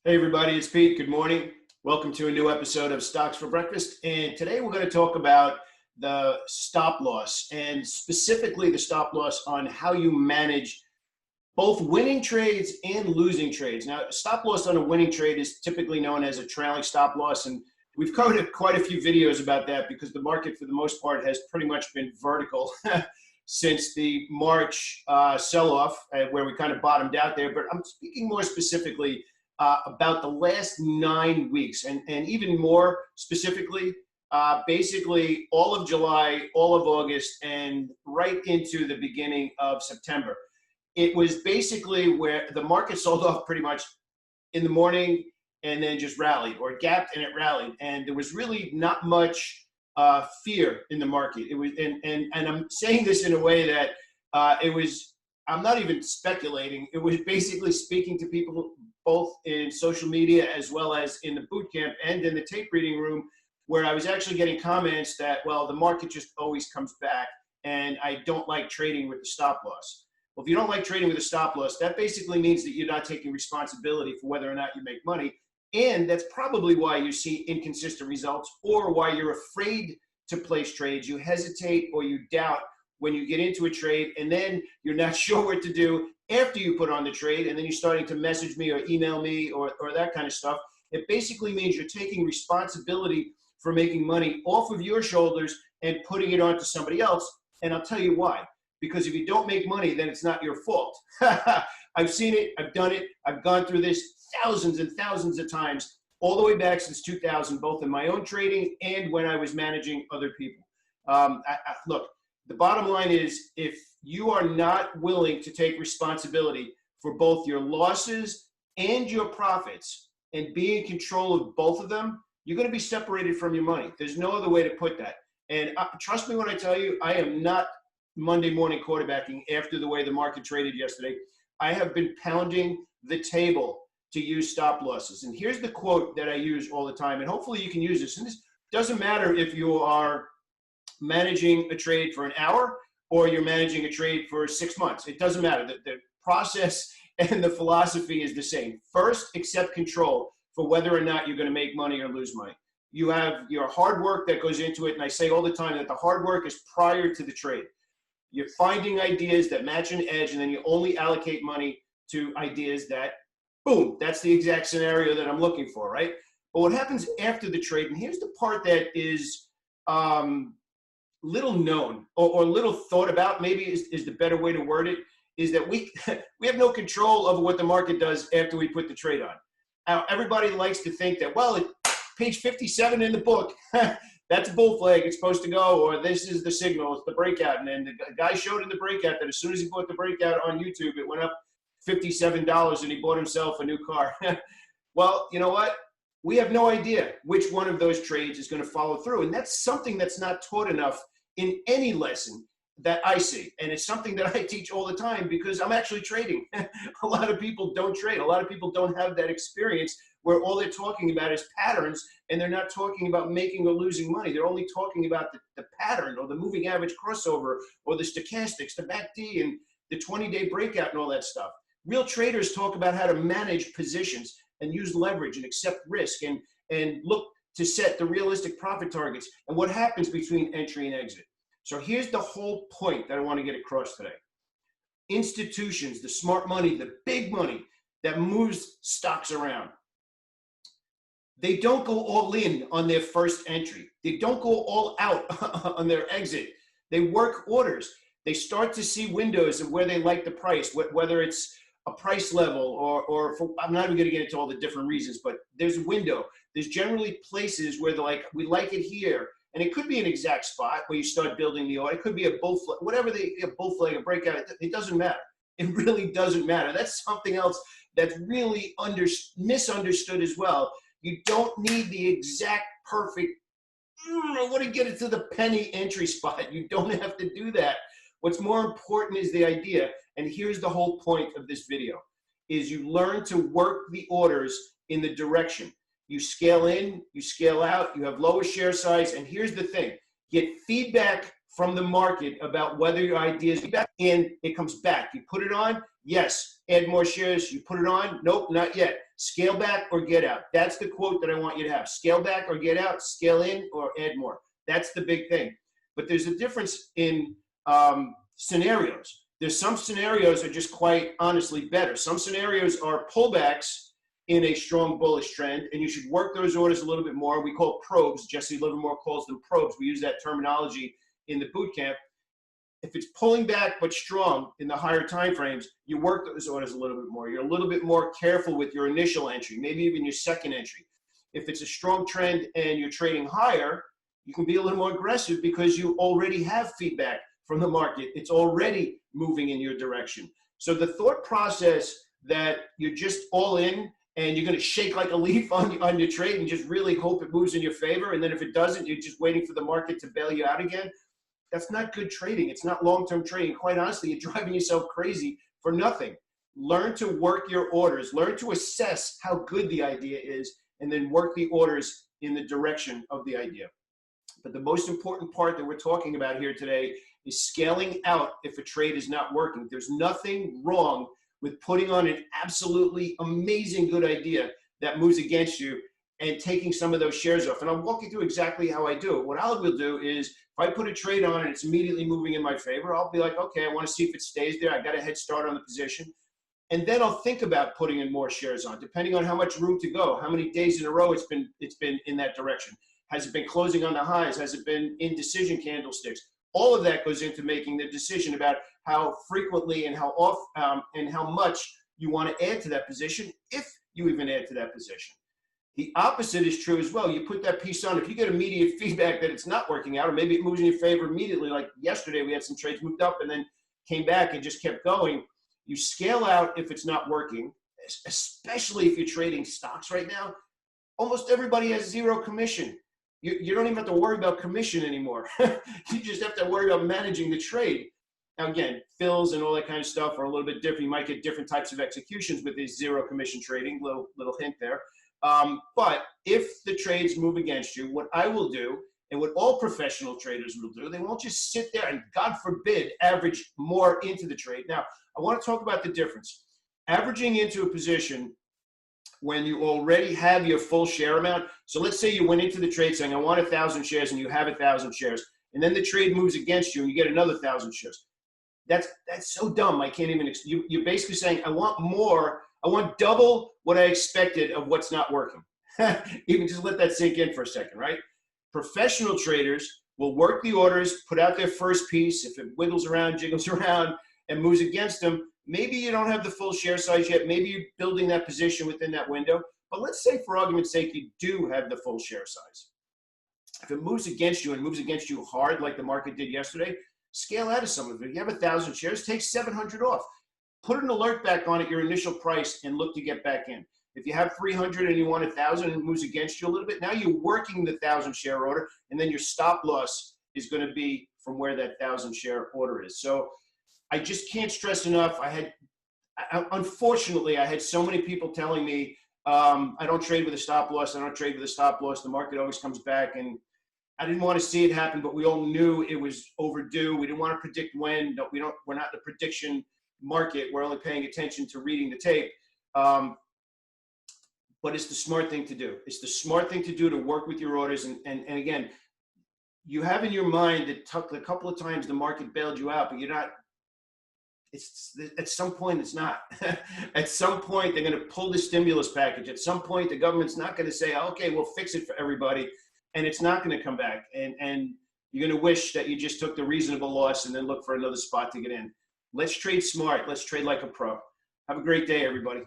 Hey everybody, it's Pete. Good morning. Welcome to a new episode of Stocks for Breakfast. And today we're going to talk about the stop loss and specifically the stop loss on how you manage both winning trades and losing trades. Now, stop loss on a winning trade is typically known as a trailing stop loss. And we've covered quite a few videos about that because the market for the most part has pretty much been vertical since the March sell-off where we kind of bottomed out there. But I'm speaking more specifically about the last 9 weeks and even more specifically, basically all of July, all of August, and right into the beginning of September. It was basically where the market sold off pretty much in the morning and then just rallied or gapped and it rallied. And there was really not much fear in the market. It was, and I'm saying this in a way that I'm not even speculating. It was basically speaking to people both in social media as well as in the boot camp and in the tape reading room, where I was actually getting comments that, well, the market just always comes back and I don't like trading with the stop loss. Well, if you don't like trading with a stop loss, that basically means that you're not taking responsibility for whether or not you make money. And that's probably why you see inconsistent results or why you're afraid to place trades. You hesitate or you doubt when you get into a trade, and then you're not sure what to do after you put on the trade, and then you're starting to message me or email me or that kind of stuff. It basically means you're taking responsibility for making money off of your shoulders and putting it onto somebody else. And I'll tell you why. Because if you don't make money, then it's not your fault. I've seen it. I've done it. I've gone through this thousands and thousands of times, all the way back since 2000, both in my own trading and when I was managing other people. Look, the bottom line is, if you are not willing to take responsibility for both your losses and your profits and be in control of both of them, you're going to be separated from your money. There's no other way to put that. And trust me when I tell you, I am not Monday morning quarterbacking after the way the market traded yesterday. I have been pounding the table to use stop losses. And here's the quote that I use all the time, and hopefully you can use this. And this doesn't matter if you are managing a trade for an hour or you're managing a trade for 6 months. It doesn't matter. The process and the philosophy is the same. First, accept control for whether or not you're going to make money or lose money. You have your hard work that goes into it, and I say all the time that the hard work is prior to the trade. You're finding ideas that match an edge, and then you only allocate money to ideas that, boom, that's the exact scenario that I'm looking for, right? But what happens after the trade, and here's the part that is little known or little thought about, maybe is the better way to word it, is that we have no control over what the market does after we put the trade on. Now, everybody likes to think that, well, page 57 in the book, that's a bull flag, it's supposed to go, or this is the signal, it's the breakout. And then the guy showed in the breakout that as soon as he bought the breakout on YouTube, it went up $57 and he bought himself a new car. Well, you know what? We have no idea which one of those trades is going to follow through. And that's something that's not taught enough in any lesson that I see. And it's something that I teach all the time because I'm actually trading. A lot of people don't trade. A lot of people don't have that experience where all they're talking about is patterns, and they're not talking about making or losing money. They're only talking about the pattern or the moving average crossover or the stochastics, the MACD, and the 20-day breakout and all that stuff. Real traders talk about how to manage positions and use leverage and accept risk and look to set the realistic profit targets and what happens between entry and exit. So here's the whole point that I want to get across today. Institutions, the smart money, the big money that moves stocks around, they don't go all in on their first entry. They don't go all out on their exit. They work orders. They start to see windows of where they like the price, whether it's a price level or for, I'm not even going to get into all the different reasons, but there's a window. There's generally places where they're like, we like it here. And it could be an exact spot where you start building the order. It could be a bull flag, whatever a bull flag, a breakout. It doesn't matter. It really doesn't matter. That's something else that's really misunderstood as well. You don't need the exact perfect, I want to get it to the penny entry spot. You don't have to do that. What's more important is the idea. And here's the whole point of this video, is you learn to work the orders in the direction. You scale in, you scale out, you have lower share size. And here's the thing, get feedback from the market about whether your idea is back, and it comes back. You put it on, yes, add more shares. You put it on, nope, not yet. Scale back or get out. That's the quote that I want you to have. Scale back or get out, scale in or add more. That's the big thing. But there's a difference in scenarios. There's some scenarios are just quite honestly better. Some scenarios are pullbacks in a strong bullish trend, and you should work those orders a little bit more. We call probes. Jesse Livermore calls them probes. We use that terminology in the boot camp. If it's pulling back but strong in the higher time frames, you work those orders a little bit more. You're a little bit more careful with your initial entry, maybe even your second entry. If it's a strong trend and you're trading higher, you can be a little more aggressive because you already have feedback from the market. It's already moving in your direction. So the thought process that you're just all in and you're going to shake like a leaf on your trade and just really hope it moves in your favor, and then if it doesn't, you're just waiting for the market to bail you out again, that's not good trading. It's not long-term trading. Quite honestly, you're driving yourself crazy for nothing. Learn to work your orders. Learn to assess how good the idea is, and then work the orders in the direction of the idea. But the most important part that we're talking about here today is scaling out if a trade is not working. There's nothing wrong with putting on an absolutely amazing good idea that moves against you and taking some of those shares off. And I'll walk you through exactly how I do it. What I will do is, if I put a trade on and it's immediately moving in my favor, I'll be like, okay, I want to see if it stays there. I got a head start on the position. And then I'll think about putting in more shares on, depending on how much room to go, how many days in a row it's been in that direction. Has it been closing on the highs? Has it been indecision candlesticks? All of that goes into making the decision about how frequently and how often and how much you want to add to that position, if you even add to that position. The opposite is true as well. You put that piece on. If you get immediate feedback that it's not working out, or maybe it moves in your favor immediately, like yesterday we had some trades moved up and then came back and just kept going, you scale out if it's not working, especially if you're trading stocks right now. Almost everybody has zero commission. You don't even have to worry about commission anymore. You just have to worry about managing the trade. Now, again, fills and all that kind of stuff are a little bit different. You might get different types of executions with these zero commission trading, little hint there. But if the trades move against you, what I will do, and what all professional traders will do, they won't just sit there and, God forbid, average more into the trade. Now, I want to talk about the difference. Averaging into a position when you already have your full share amount. So let's say you went into the trade saying, I want 1,000 shares, and you have 1,000 shares, and then the trade moves against you and you get another 1,000 shares. That's so dumb. I can't even, you're basically saying, I want more. I want double what I expected of what's not working. Even just let that sink in for a second, right? Professional traders will work the orders, put out their first piece. If it wiggles around, jiggles around, and moves against them, maybe you don't have the full share size yet. Maybe you're building that position within that window. But let's say, for argument's sake, you do have the full share size. If it moves against you and moves against you hard like the market did yesterday, scale out of some of it. If you have 1,000 shares, take 700 off. Put an alert back on at your initial price and look to get back in. If you have 300 and you want 1,000 and it moves against you a little bit, now you're working the 1,000 share order, and then your stop loss is going to be from where that 1,000 share order is. So I just can't stress enough. Unfortunately, I had so many people telling me, I don't trade with a stop loss. I don't trade with a stop loss. The market always comes back. And I didn't want to see it happen, but we all knew it was overdue. We didn't want to predict when. We're not the prediction market. We're only paying attention to reading the tape. But it's the smart thing to do. It's the smart thing to do to work with your orders. And again, you have in your mind that a couple of times the market bailed you out, but you're not. At some point, it's not. At some point, they're going to pull the stimulus package. At some point, the government's not going to say, okay, we'll fix it for everybody. And it's not going to come back. And you're going to wish that you just took the reasonable loss and then look for another spot to get in. Let's trade smart. Let's trade like a pro. Have a great day, everybody.